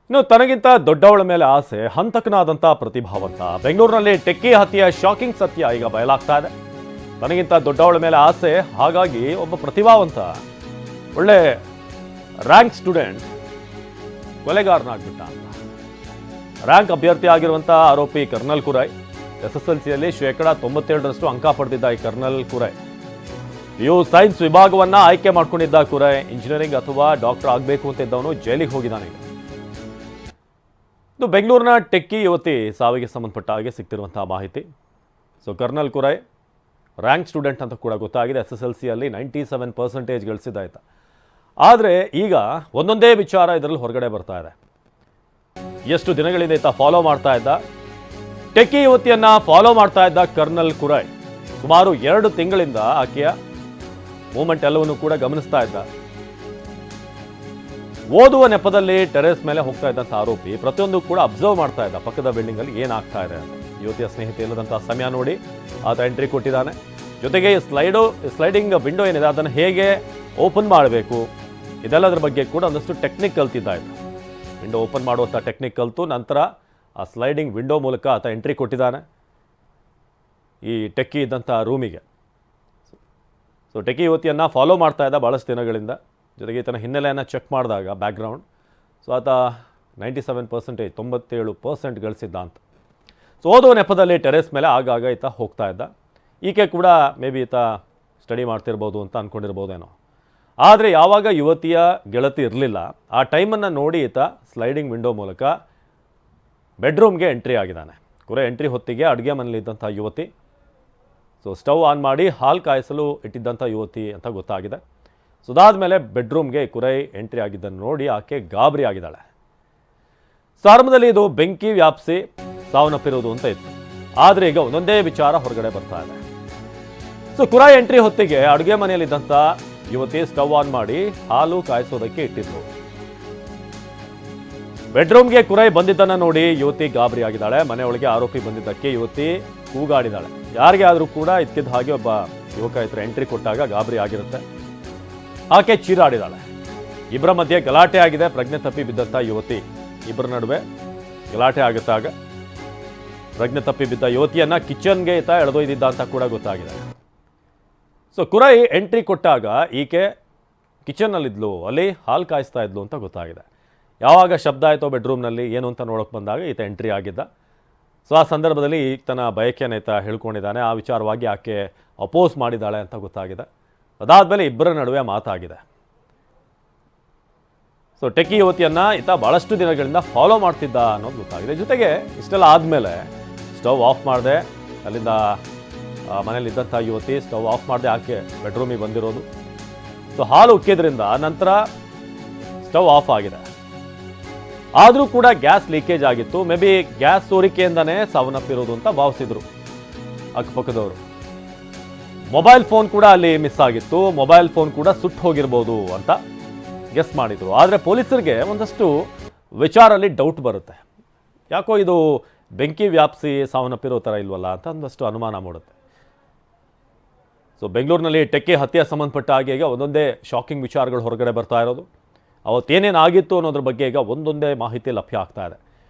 ಇನ್ನು ತನಗಿಂತ ದೊಡ್ಡವಳ ಮೇಲೆ ಆಸೆ, ಹಂತಕನಾದಂಥ ಪ್ರತಿಭಾವಂತ. ಬೆಂಗಳೂರಿನಲ್ಲಿ ಟೆಕ್ಕಿ ಹತ್ಯೆಯ ಶಾಕಿಂಗ್ ಸತ್ಯ ಈಗ ಬಯಲಾಗ್ತಾ ಇದೆ. ತನಗಿಂತ ದೊಡ್ಡವಳ ಮೇಲೆ ಆಸೆ, ಹಾಗಾಗಿ ಒಬ್ಬ ಪ್ರತಿಭಾವಂತ ಒಳ್ಳೆ ರ್ಯಾಂಕ್ ಸ್ಟೂಡೆಂಟ್ ಕೊಲೆಗಾರನಾಗ್ಬಿಟ್ಟ ಅಂತ. ರ್ಯಾಂಕ್ ಅಭ್ಯರ್ಥಿ ಆಗಿರುವಂಥ ಆರೋಪಿ ಕರ್ನಲ್ ಕುರೈ SSLCಯಲ್ಲಿ 97% ಅಂಕ ಪಡೆದಿದ್ದ ಈ ಕರ್ನಲ್ ಕುರೈ ಸೈನ್ಸ್ ವಿಭಾಗವನ್ನ ಆಯ್ಕೆ ಮಾಡ್ಕೊಂಡಿದ್ದ ಕುರೈ ಇಂಜಿನಿಯರಿಂಗ್ ಅಥವಾ ಡಾಕ್ಟರ್ ಆಗಬೇಕು ಅಂತ ಇದ್ದವನು ಜೈಲಿಗೆ ಹೋಗಿದ್ದಾನೆ. ಇದು ಬೆಂಗಳೂರಿನ ಟೆಕ್ಕಿ ಯುವತಿ ಸಾವಿಗೆ ಸಂಬಂಧಪಟ್ಟ ಹಾಗೆ ಸಿಗ್ತಿರುವಂತಹ ಮಾಹಿತಿ. ಕರ್ನಲ್ ಕುರೈ ರ್ಯಾಂಕ್ ಸ್ಟೂಡೆಂಟ್ ಅಂತ ಕೂಡ ಗೊತ್ತಾಗಿದೆ. SSLCಯಲ್ಲಿ 97% ಗಳಿಸಿದ್ದಾಯ್ತು. ಆದರೆ ಈಗ ಒಂದೊಂದೇ ವಿಚಾರ ಇದರಲ್ಲಿ ಹೊರಗಡೆ ಬರ್ತಾ ಇದೆ. ಎಷ್ಟು ದಿನಗಳಿಂದ ಈತ ಫಾಲೋ ಮಾಡ್ತಾ ಇದ್ದ, ಟೆಕ್ಕಿ ಯುವತಿಯನ್ನ ಫಾಲೋ ಮಾಡ್ತಾ ಇದ್ದ ಕರ್ನಲ್ ಕುರೈ ಸುಮಾರು 2 ತಿಂಗಳಿಂದ ಆಕೆಯ ಮೂವ್ಮೆಂಟ್ ಎಲ್ಲವನ್ನು ಕೂಡ ಗಮನಿಸ್ತಾ ಇದ್ದ. ಓದುವ ನೆಪದಲ್ಲಿ ಟೆರೆಸ್ ಮೇಲೆ ಹೋಗ್ತಾ ಇದ್ದಂಥ ಆರೋಪಿ ಪ್ರತಿಯೊಂದು ಕೂಡ ಅಬ್ಸರ್ವ್ ಮಾಡ್ತಾ ಇದ್ದ, ಪಕ್ಕದ ಬಿಲ್ಡಿಂಗ್ ಅಲ್ಲಿ ಏನಾಗ್ತಾ ಇದೆ ಅಂತ. ಯುವತಿಯ ಸ್ನೇಹಿತೆ ಇಲ್ಲದಂತಹ ಸಮಯ ನೋಡಿ ಆತ ಎಂಟ್ರಿ ಕೊಟ್ಟಿದ್ದಾನೆ. ಜೊತೆಗೆ ಸ್ಲೈಡಿಂಗ್ ವಿಂಡೋ ಏನಿದೆ ಅದನ್ನು ಹೇಗೆ ಓಪನ್ ಮಾಡಬೇಕು ಇದೆಲ್ಲದರ ಬಗ್ಗೆ ಕೂಡ ಒಂದಷ್ಟು ಟೆಕ್ನಿಕ್ ಕಲ್ತಿದ್ದ ಆಯ್ತು. ವಿಂಡೋ ಓಪನ್ ಮಾಡುವಂಥ ಟೆಕ್ನಿಕ್ ಕಲ್ತು ನಂತರ ಆ ಸ್ಲೈಡಿಂಗ್ ವಿಂಡೋ ಮೂಲಕ ಆತ ಎಂಟ್ರಿ ಕೊಟ್ಟಿದ್ದಾನೆ ಈ ಟೆಕ್ಕಿ ಇದ್ದಂಥ ರೂಮಿಗೆ. ಟೆಕ್ಕಿ ಯುವತಿಯನ್ನು ಫಾಲೋ ಮಾಡ್ತಾ ಇದ್ದ ಭಾಳಷ್ಟು ದಿನಗಳಿಂದ. ಜೊತೆಗೆ ಈತನ ಹಿನ್ನೆಲೆಯನ್ನು ಚೆಕ್ ಮಾಡಿದಾಗ ಬ್ಯಾಕ್ಗ್ರೌಂಡ್ ಆತ 97% 97% ಗಳಿಸಿದ್ದ ಅಂತ. ಓದುವ ನೆಪದಲ್ಲಿ ಟೆರೆಸ್ ಮೇಲೆ ಆಗಾಗ ಈತ ಹೋಗ್ತಾ ಇದ್ದ. ಈಕೆ ಕೂಡ ಮೇ ಬಿ ಈತ ಸ್ಟಡಿ ಮಾಡ್ತಿರ್ಬೋದು ಅಂತ ಅಂದ್ಕೊಂಡಿರ್ಬೋದೇನೋ. ಆದರೆ ಯಾವಾಗ ಯುವತಿಯ ಗೆಳತಿ ಇರಲಿಲ್ಲ ಆ ಟೈಮನ್ನು ನೋಡಿ ಈತ ಸ್ಲೈಡಿಂಗ್ ವಿಂಡೋ ಮೂಲಕ ಬೆಡ್ರೂಮ್ಗೆ ಎಂಟ್ರಿ ಆಗಿದ್ದಾನೆ. ಕುರೈ ಎಂಟ್ರಿ ಹೊತ್ತಿಗೆ ಅಡುಗೆ ಮನೆಯಲ್ಲಿದ್ದಂಥ ಯುವತಿ ಸ್ಟವ್ ಆನ್ ಮಾಡಿ ಹಾಲು ಕಾಯಿಸಲು ಇಟ್ಟಿದ್ದಂಥ ಯುವತಿ ಅಂತ ಗೊತ್ತಾಗಿದೆ. ಅದಾದಮೇಲೆ ಬೆಡ್ರೂಮ್ಗೆ ಕುರೈ ಎಂಟ್ರಿ ಆಗಿದ್ದನ್ನು ನೋಡಿ ಆಕೆ ಗಾಬರಿ ಆಗಿದ್ದಾಳೆ. ಆರಂಭದಲ್ಲಿ ಇದು ಬೆಂಕಿ ವ್ಯಾಪಿಸಿ ಸಾವನ್ನಪ್ಪಿರೋದು ಅಂತ ಇತ್ತು. ಆದರೆ ಈಗ ಒಂದೊಂದೇ ವಿಚಾರ ಹೊರಗಡೆ ಬರ್ತಾ ಇದೆ. ಕುರೈ ಎಂಟ್ರಿ ಹೊತ್ತಿಗೆ ಅಡುಗೆ ಮನೆಯಲ್ಲಿದ್ದಂಥ ಯುವತಿ ಸ್ಟವ್ ಆನ್ ಮಾಡಿ ಹಾಲು ಕಾಯಿಸೋದಕ್ಕೆ ಇಟ್ಟಿದ್ರು. ಬೆಡ್ರೂಮ್ಗೆ ಕುರೈ ಬಂದಿದ್ದನ್ನು ನೋಡಿ ಯುವತಿ ಗಾಬರಿ ಆಗಿದ್ದಾಳೆ. ಮನೆಯೊಳಗೆ ಆರೋಪಿ ಬಂದಿದ್ದಕ್ಕೆ ಯುವತಿ ಕೂಗಾಡಿದ್ದಾಳೆ. ಯಾರಿಗೆ ಆದರೂ ಕೂಡ ಇದ್ಕಿದ್ದ ಹಾಗೆ ಒಬ್ಬ ಯುವಕ ಇತರ ಎಂಟ್ರಿ ಕೊಟ್ಟಾಗ ಗಾಬರಿ ಆಗಿರುತ್ತೆ. ಆಕೆ ಚೀರಾಡಿದಾಳೆ. ಇಬ್ಬರ ಮಧ್ಯೆ ಗಲಾಟೆ ಆಗಿದೆ. ಪ್ರಜ್ಞೆ ತಪ್ಪಿ ಬಿದ್ದಂಥ ಯುವತಿ, ಇಬ್ಬರ ನಡುವೆ ಗಲಾಟೆ ಆಗುತ್ತಾಗ ಪ್ರಜ್ಞೆ ತಪ್ಪಿ ಬಿದ್ದ ಯುವತಿಯನ್ನ ಕಿಚನ್ಗೆ ಈತ ಎಳೆದೊಯ್ದಿದ್ದ ಅಂತ ಕೂಡ ಗೊತ್ತಾಗಿದೆ. ಕುರೈ ಎಂಟ್ರಿ ಕೊಟ್ಟಾಗ ಈಕೆ ಕಿಚನ್ನಲ್ಲಿದ್ಲು, ಅಲ್ಲಿ ಹಾಲು ಕಾಯಿಸ್ತಾ ಇದ್ಲು ಅಂತ ಗೊತ್ತಾಗಿದೆ. ಯಾವಾಗ ಶಬ್ದ ಆಯಿತೋ ಬೆಡ್ರೂಮ್ನಲ್ಲಿ ಏನು ಅಂತ ನೋಡೋಕೆ ಬಂದಾಗ ಈತ ಎಂಟ್ರಿ ಆಗಿದ್ದ. ಆ ಸಂದರ್ಭದಲ್ಲಿ ಈತನ ಬಯಕೆಯನ್ನು ಈತ ಹೇಳ್ಕೊಂಡಿದ್ದಾನೆ. ಆ ವಿಚಾರವಾಗಿ ಆಕೆ ಅಪೋಸ್ ಮಾಡಿದ್ದಾಳೆ ಅಂತ ಗೊತ್ತಾಗಿದೆ. ಅದಾದಮೇಲೆ ಇಬ್ಬರ ನಡುವೆ ಮಾತಾಗಿದೆ. ಟೆಕ್ಕಿ ಯುವತಿಯನ್ನು ಈತ ಭಾಳಷ್ಟು ದಿನಗಳಿಂದ ಫಾಲೋ ಮಾಡ್ತಿದ್ದ ಅನ್ನೋದು ಗೊತ್ತಾಗಿದೆ. ಜೊತೆಗೆ ಇಷ್ಟೆಲ್ಲ ಆದಮೇಲೆ ಸ್ಟವ್ ಆಫ್ ಮಾಡಿದೆ. ಅಲ್ಲಿಂದ ಮನೇಲಿದ್ದಂಥ ಯುವತಿ ಸ್ಟವ್ ಆಫ್ ಮಾಡಿದೆ ಆಕೆ ಬೆಡ್ರೂಮಿಗೆ ಬಂದಿರೋದು. ಹಾಲು ಉಕ್ಕಿದ್ರಿಂದ ನಂತರ ಸ್ಟವ್ ಆಫ್ ಆಗಿದೆ. ಆದರೂ ಕೂಡ ಗ್ಯಾಸ್ ಲೀಕೇಜ್ ಆಗಿತ್ತು. ಮೇ ಬಿ ಗ್ಯಾಸ್ ಸೋರಿಕೆಯಿಂದನೇ ಸಾವನ್ನಪ್ಪಿರೋದು ಅಂತ ಭಾವಿಸಿದ್ರು ಅಕ್ಕಪಕ್ಕದವರು. ಮೊಬೈಲ್ ಫೋನ್ ಕೂಡ ಅಲ್ಲಿ ಮಿಸ್ ಆಗಿತ್ತು. ಮೊಬೈಲ್ ಫೋನ್ ಕೂಡ ಸುಟ್ಟು ಹೋಗಿರ್ಬೋದು ಅಂತ ಗೆಸ್ ಮಾಡಿದ್ರು. ಆದರೆ ಪೊಲೀಸರಿಗೆ ಒಂದಷ್ಟು ವಿಚಾರಲ್ಲಿ ಡೌಟ್ ಬರುತ್ತೆ. ಯಾಕೋ ಇದು ಬೆಂಕಿ ವ್ಯಾಪಿಸಿ ಸಾವನ್ನಪ್ಪಿರೋ ಥರ ಇಲ್ವಲ್ಲ ಅಂತ ಒಂದಷ್ಟು ಅನುಮಾನ ಮೂಡುತ್ತೆ. ಬೆಂಗಳೂರಿನಲ್ಲಿ ಟೆಕ್ಕಿ ಹತ್ಯೆ ಸಂಬಂಧಪಟ್ಟ ಹಾಗೆ ಈಗ ಒಂದೊಂದೇ ಶಾಕಿಂಗ್ ವಿಚಾರಗಳು ಹೊರಗಡೆ ಬರ್ತಾ ಇರೋದು. ಅವತ್ತೇನೇನಾಗಿತ್ತು ಅನ್ನೋದ್ರ ಬಗ್ಗೆ ಈಗ ಒಂದೊಂದೇ ಮಾಹಿತಿ ಲಭ್ಯ ಆಗ್ತಾ ಇದೆ.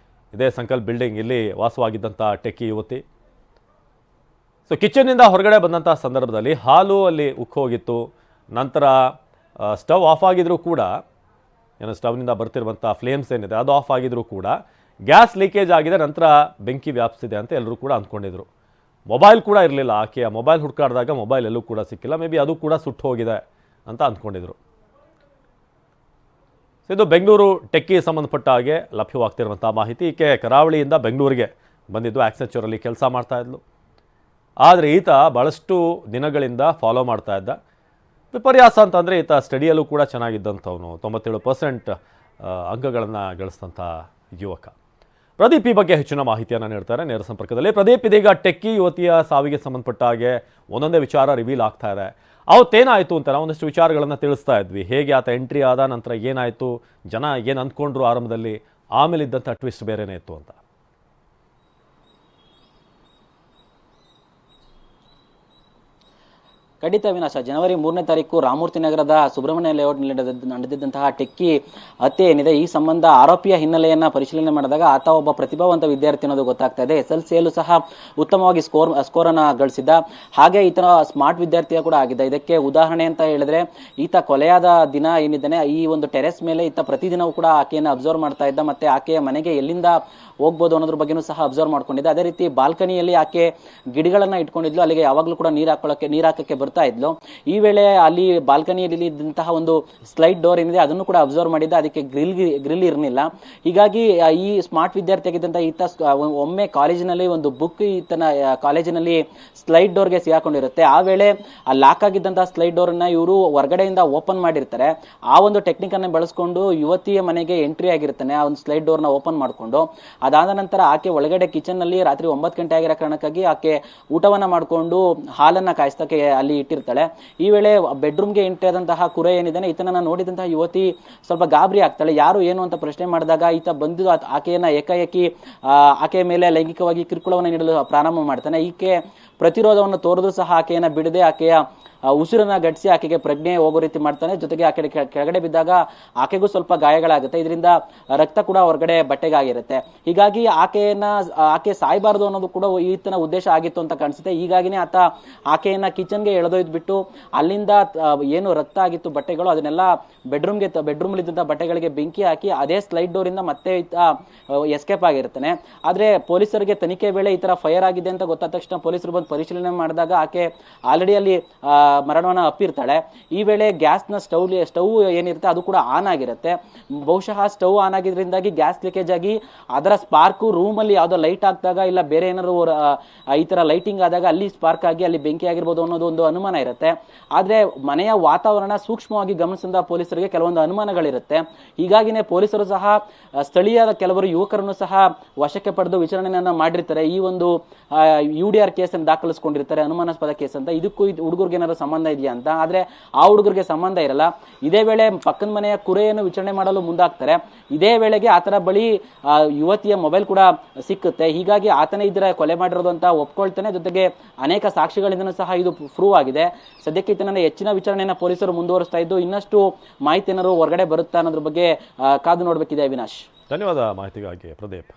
ಇದೇ ಸಂಕಲ್ ಬಿಲ್ಡಿಂಗ್ ಇಲ್ಲಿ ವಾಸವಾಗಿದ್ದಂಥ ಟೆಕ್ಕಿ ಯುವತಿ ಕಿಚನ್ನಿಂದ ಹೊರಗಡೆ ಬಂದಂಥ ಸಂದರ್ಭದಲ್ಲಿ ಹಾಲು ಅಲ್ಲಿ ಉಕ್ಕೋಗಿತ್ತು. ನಂತರ ಸ್ಟವ್ ಆಫ್ ಆಗಿದ್ರೂ ಕೂಡ ಏನು ಸ್ಟವ್ನಿಂದ ಬರ್ತಿರುವಂಥ ಫ್ಲೇಮ್ಸ್ ಏನಿದೆ ಅದು ಆಫ್ ಆಗಿದ್ರೂ ಕೂಡ ಗ್ಯಾಸ್ ಲೀಕೇಜ್ ಆಗಿದೆ. ನಂತರ ಬೆಂಕಿ ವ್ಯಾಪಿಸಿದೆ ಅಂತ ಎಲ್ಲರೂ ಕೂಡ ಅಂದ್ಕೊಂಡಿದ್ರು. ಮೊಬೈಲ್ ಕೂಡ ಇರಲಿಲ್ಲ. ಆಕೆಯ ಮೊಬೈಲ್ ಹುಡುಕಾಡಿದಾಗ ಮೊಬೈಲ್ ಎಲ್ಲೂ ಕೂಡ ಸಿಕ್ಕಿಲ್ಲ. ಮೇ ಬಿ ಅದು ಕೂಡ ಸುಟ್ಟು ಹೋಗಿದೆ ಅಂತ ಅಂದ್ಕೊಂಡಿದ್ರು. ಇದು ಬೆಂಗಳೂರು ಟೆಕ್ಕಿ ಸಂಬಂಧಪಟ್ಟ ಹಾಗೆ ಲಭ್ಯವಾಗ್ತಿರುವಂಥ ಮಾಹಿತಿ. ಈಕೆ ಕರಾವಳಿಯಿಂದ ಬೆಂಗಳೂರಿಗೆ ಬಂದಿದ್ದು, ಆಕ್ಸೆಂಚರಲ್ಲಿ ಕೆಲಸ ಮಾಡ್ತಾ ಇದ್ಲು. ಆದರೆ ಈತ ಭಾಳಷ್ಟು ದಿನಗಳಿಂದ ಫಾಲೋ ಮಾಡ್ತಾ ಇದ್ದ. ವಿಪರ್ಯಾಸ ಅಂತಂದರೆ ಈತ ಸ್ಟಡಿಯಲ್ಲೂ ಕೂಡ ಚೆನ್ನಾಗಿದ್ದಂಥವನು, 97% ಅಂಕಗಳನ್ನು ಗಳಿಸಿದಂಥ ಯುವಕ. ಪ್ರದೀಪ್ ಈ ಬಗ್ಗೆ ಹೆಚ್ಚಿನ ಮಾಹಿತಿಯನ್ನು ನೀಡ್ತಾರೆ ನೇರ ಸಂಪರ್ಕದಲ್ಲಿ. ಪ್ರದೀಪ್, ಇದೀಗ ಟೆಕ್ಕಿ ಯುವತಿಯ ಸಾವಿಗೆ ಸಂಬಂಧಪಟ್ಟ ಹಾಗೆ ಒಂದೊಂದೇ ವಿಚಾರ ರಿವೀಲ್ ಆಗ್ತಾ ಇದೆ. ಅವತ್ತೇನಾಯಿತು ಅಂತ ನಾವು ಒಂದಷ್ಟು ವಿಚಾರಗಳನ್ನು ತಿಳಿಸ್ತಾ ಇದ್ವಿ. ಹೇಗೆ ಆತ ಎಂಟ್ರಿ ಆದ ನಂತರ ಏನಾಯಿತು, ಜನ ಏನು ಅಂದ್ಕೊಂಡ್ರು ಆರಂಭದಲ್ಲಿ, ಆಮೇಲೆ ಇದ್ದಂಥ ಟ್ವಿಸ್ಟ್ ಬೇರೆನೇ ಇತ್ತು ಅಂತ. ಖಂಡಿತ ಅವಿನಾಶ. ಜನವರಿ 3ನೇ ತಾರೀಕು ರಾಮಮೂರ್ತಿ ನಗರದ ಸುಬ್ರಹ್ಮಣ್ಯ ಲೇಔಟ್ನಲ್ಲಿ ನಡೆದಿದ್ದಂತಹ ಟೆಕ್ಕಿ ಹತ್ಯೆ ಏನಿದೆ, ಈ ಸಂಬಂಧ ಆರೋಪಿಯ ಹಿನ್ನೆಲೆಯನ್ನ ಪರಿಶೀಲನೆ ಮಾಡಿದಾಗ ಆತ ಒಬ್ಬ ಪ್ರತಿಭಾವಂತ ವಿದ್ಯಾರ್ಥಿ ಅನ್ನೋದು ಗೊತ್ತಾಗ್ತಾ ಇದೆ. SLCಯಲ್ಲೂ ಸಹ ಉತ್ತಮವಾಗಿ ಸ್ಕೋರ್ ಅನ್ನ ಗಳಿಸಿದ್ದ, ಹಾಗೆ ಈತನ ಸ್ಮಾರ್ಟ್ ವಿದ್ಯಾರ್ಥಿಯ ಕೂಡ ಆಗಿದ್ದ. ಇದಕ್ಕೆ ಉದಾಹರಣೆ ಅಂತ ಹೇಳಿದ್ರೆ, ಈತ ಕೊಲೆಯಾದ ದಿನ ಏನಿದ್ದಾನೆ, ಈ ಒಂದು ಟೆರೆಸ್ ಮೇಲೆ ಈತ ಪ್ರತಿದಿನವೂ ಕೂಡ ಆಕೆಯನ್ನು ಅಬ್ಸರ್ವ್ ಮಾಡ್ತಾ ಇದ್ದ, ಮತ್ತೆ ಆಕೆಯ ಮನೆಗೆ ಎಲ್ಲಿಂದ ಹೋಗ್ಬೋದು ಅನ್ನೋದ್ರ ಬಗ್ಗೆನೂ ಸಹ ಅಬ್ಸರ್ವ್ ಮಾಡ್ಕೊಂಡಿದ್ದೆ. ಅದೇ ರೀತಿ ಬಾಲ್ಕನಿಯಲ್ಲಿ ಆಕೆ ಗಿಡಗಳನ್ನ ಇಟ್ಕೊಂಡಿದ್ಲು, ಅಲ್ಲಿಗೆ ಯಾವಾಗಲೂ ಕೂಡ ನೀರು ಹಾಕಕ್ಕೆ ಬರ್ತಾ ಇದ್ಲು. ಈ ವೇಳೆ ಅಲ್ಲಿ ಬಾಲ್ಕನಿಯಲ್ಲಿ ಇದ್ದಂತಹ ಒಂದು ಸ್ಲೈಡ್ ಡೋರ್ ಏನಿದೆ ಅದನ್ನು ಕೂಡ ಅಬ್ಸರ್ವ್ ಮಾಡಿದ್ದ, ಅದಕ್ಕೆ ಗ್ರಿಲ್ ಇರಲಿಲ್ಲ. ಹೀಗಾಗಿ ಈ ಸ್ಮಾರ್ಟ್ ವಿದ್ಯಾರ್ಥಿ ಆಗಿದ್ದಂತ ಈತ ಒಮ್ಮೆ ಕಾಲೇಜಿನಲ್ಲಿ ಒಂದು ಬುಕ್ ಈತನ ಕಾಲೇಜಿನಲ್ಲಿ ಸ್ಲೈಡ್ ಡೋರ್ಗೆ ಸಿಗಾಕೊಂಡಿರುತ್ತೆ. ಆ ವೇಳೆ ಆ ಲಾಕ್ ಆಗಿದ್ದಂತಹ ಸ್ಲೈಡ್ ಡೋರ್ ಅನ್ನ ಇವರು ಹೊರಗಡೆಯಿಂದ ಓಪನ್ ಮಾಡಿರ್ತಾರೆ. ಆ ಒಂದು ಟೆಕ್ನಿಕ್ ಅನ್ನ ಬಳಸ್ಕೊಂಡು ಯುವತಿಯ ಮನೆಗೆ ಎಂಟ್ರಿ ಆಗಿರ್ತಾನೆ, ಆ ಒಂದು ಸ್ಲೈಡ್ ಡೋರ್ ನ ಓಪನ್ ಮಾಡಿಕೊಂಡು. ಅದಾದ ನಂತರ ಆಕೆ ಒಳಗಡೆ ಕಿಚನ್ ನಲ್ಲಿ ರಾತ್ರಿ 9 ಗಂಟೆ ಆಗಿರೋ ಕಾರಣಕ್ಕಾಗಿ ಆಕೆ ಊಟವನ್ನ ಮಾಡಿಕೊಂಡು ಹಾಲನ್ನ ಕಾಯಿಸ್ತಕ್ಕೆ ಅಲ್ಲಿ ಇಟ್ಟಿರ್ತಾಳೆ. ಈ ವೇಳೆ ಬೆಡ್ರೂಮ್ಗೆ ಎಂಟ್ರಿ ಆದಂತಹ ಕುರೆ ಏನಿದ್ದಾನೆ, ಈತನನ್ನ ನೋಡಿದಂತಹ ಯುವತಿ ಸ್ವಲ್ಪ ಗಾಬರಿ ಆಗ್ತಾಳೆ. ಯಾರು ಏನು ಅಂತ ಪ್ರಶ್ನೆ ಮಾಡಿದಾಗ ಈತ ಬಂದು ಆಕೆಯನ್ನ ಏಕಾಏಕಿ ಆಕೆಯ ಮೇಲೆ ಲೈಂಗಿಕವಾಗಿ ಕಿರುಕುಳವನ್ನು ನೀಡಲು ಪ್ರಾರಂಭ ಮಾಡ್ತಾನೆ. ಈಕೆ ಪ್ರತಿರೋಧವನ್ನು ತೋರಿದ್ರು ಸಹ ಆಕೆಯನ್ನ ಬಿಡದೆ ಆಕೆಯ ಉಸಿರನ್ನ ಗಟ್ಟಿಸಿ ಆಕೆಗೆ ಪ್ರಜ್ಞೆ ಹೋಗೋ ರೀತಿ ಮಾಡ್ತಾನೆ. ಜೊತೆಗೆ ಆಕೆ ಕೆಳಗಡೆ ಬಿದ್ದಾಗ ಆಕೆಗೂ ಸ್ವಲ್ಪ ಗಾಯಗಳಾಗುತ್ತೆ, ಇದರಿಂದ ರಕ್ತ ಕೂಡ ಹೊರಗಡೆ ಬಟ್ಟೆಗಾಗಿರುತ್ತೆ. ಹೀಗಾಗಿ ಆಕೆ ಸಾಯಬಾರದು ಅನ್ನೋದು ಕೂಡ ಈತನ ಉದ್ದೇಶ ಆಗಿತ್ತು ಅಂತ ಕಾಣಿಸುತ್ತೆ. ಹೀಗಾಗಿನೇ ಆತ ಆಕೆಯನ್ನ ಕಿಚನ್ಗೆ ಎಳೆದೊಯ್ದ್ಬಿಟ್ಟು ಅಲ್ಲಿಂದ ಏನು ರಕ್ತ ಆಗಿತ್ತು ಬಟ್ಟೆಗಳು ಅದನ್ನೆಲ್ಲ ಬೆಡ್ರೂಮ್ ಇದ್ದಂತ ಬಟ್ಟೆಗಳಿಗೆ ಬೆಂಕಿ ಹಾಕಿ ಅದೇ ಸ್ಲೈಡ್ ಡೋರ್ ಇಂದ ಮತ್ತೆ ಎಸ್ಕೇಪ್ ಆಗಿರ್ತಾನೆ. ಆದ್ರೆ ಪೊಲೀಸರಿಗೆ ತನಿಖೆ ವೇಳೆ ಈ ತರ ಫೈರ್ ಆಗಿದೆ ಅಂತ ಗೊತ್ತಾದ ತಕ್ಷಣ ಪೊಲೀಸರು ಬಂದು ಪರಿಶೀಲನೆ ಮಾಡಿದಾಗ ಆಕೆ ಆಲ್ರೆಡಿ ಅಲ್ಲಿ ಮರಣವನ್ನ ಅಪ್ಪಿರ್ತಾಳೆ. ಈ ವೇಳೆ ಗ್ಯಾಸ್ನ ಸ್ಟವ್ ಏನಿರುತ್ತೆ ಅದು ಕೂಡ ಆನ್ ಆಗಿರುತ್ತೆ. ಬಹುಶಃ ಸ್ಟವ್ ಆನ್ ಆಗಿದ್ರಿಂದಾಗಿ ಗ್ಯಾಸ್ ಲೀಕೇಜ್ ಆಗಿ ಅದರ ಸ್ಪಾರ್ಕು ರೂಮ್ ಅಲ್ಲಿ ಯಾವ್ದೋ ಲೈಟ್ ಹಾಕಿದಾಗ ಇಲ್ಲ ಬೇರೆ ಏನಾದ್ರು ಈ ತರ ಲೈಟಿಂಗ್ ಆದಾಗ ಅಲ್ಲಿ ಸ್ಪಾರ್ಕ್ ಆಗಿ ಅಲ್ಲಿ ಬೆಂಕಿ ಆಗಿರ್ಬೋದು ಅನ್ನೋದು ಒಂದು ಅನುಮಾನ ಇರುತ್ತೆ. ಆದ್ರೆ ಮನೆಯ ವಾತಾವರಣ ಸೂಕ್ಷ್ಮವಾಗಿ ಗಮನಿಸಿದ ಪೊಲೀಸರಿಗೆ ಕೆಲವೊಂದು ಅನುಮಾನಗಳಿರುತ್ತೆ. ಹೀಗಾಗಿನೇ ಪೊಲೀಸರು ಸಹ ಸ್ಥಳೀಯ ಕೆಲವರು ಯುವಕರನ್ನು ಸಹ ವಶಕ್ಕೆ ಪಡೆದು ವಿಚಾರಣೆಯನ್ನ ಮಾಡಿರ್ತಾರೆ. ಈ ಒಂದು UDR ಕೇಸ್ ಅನ್ನು ದಾಖಲಿಸಿಕೊಂಡಿರ್ತಾರೆ, ಅನುಮಾನಾಸ್ಪದ ಕೇಸ್ ಅಂತ. ಇದಕ್ಕೂ ಹುಡುಗರಿಗೆ ಏನಾದ್ರು ಸಂಬಂಧ ಇದೆಯಾ ಅಂತ. ಆದ್ರೆ ಆ ಹುಡುಗರಿಗೆ ಸಂಬಂಧ ಇರಲ್ಲ. ಇದೇ ವೇಳೆ ಪಕ್ಕದ ಮನೆಯ ಕುರೆಯನ್ನು ವಿಚಾರಣೆ ಮಾಡಲು ಮುಂದಾಗ್ತಾರೆ. ಇದೇ ವೇಳೆಗೆ ಆತನ ಬಳಿ ಯುವತಿಯ ಮೊಬೈಲ್ ಕೂಡ ಸಿಕ್ಕುತ್ತೆ. ಹೀಗಾಗಿ ಆತನೇ ಇದರ ಕೊಲೆ ಮಾಡಿರೋದು ಅಂತ ಒಪ್ಕೊಳ್ತಾನೆ. ಜೊತೆಗೆ ಅನೇಕ ಸಾಕ್ಷಿಗಳಿಂದನೂ ಸಹ ಇದು ಪ್ರೂವ್ ಆಗಿದೆ. ಸದ್ಯಕ್ಕೆ ಈತನ ಹೆಚ್ಚಿನ ವಿಚಾರಣೆಯನ್ನ ಪೊಲೀಸರು ಮುಂದುವರಿಸ್ತಾ ಇದ್ದು, ಇನ್ನಷ್ಟು ಮಾಹಿತಿ ಏನಾದ್ರು ಹೊರಗಡೆ ಬರುತ್ತಾ ಅನ್ನೋದ್ರ ಬಗ್ಗೆ ಕಾದು ನೋಡ್ಬೇಕಿದೆ. ಅವಿನಾಶ್, ಧನ್ಯವಾದ ಮಾಹಿತಿಗಾಗಿ ಪ್ರದೀಪ್.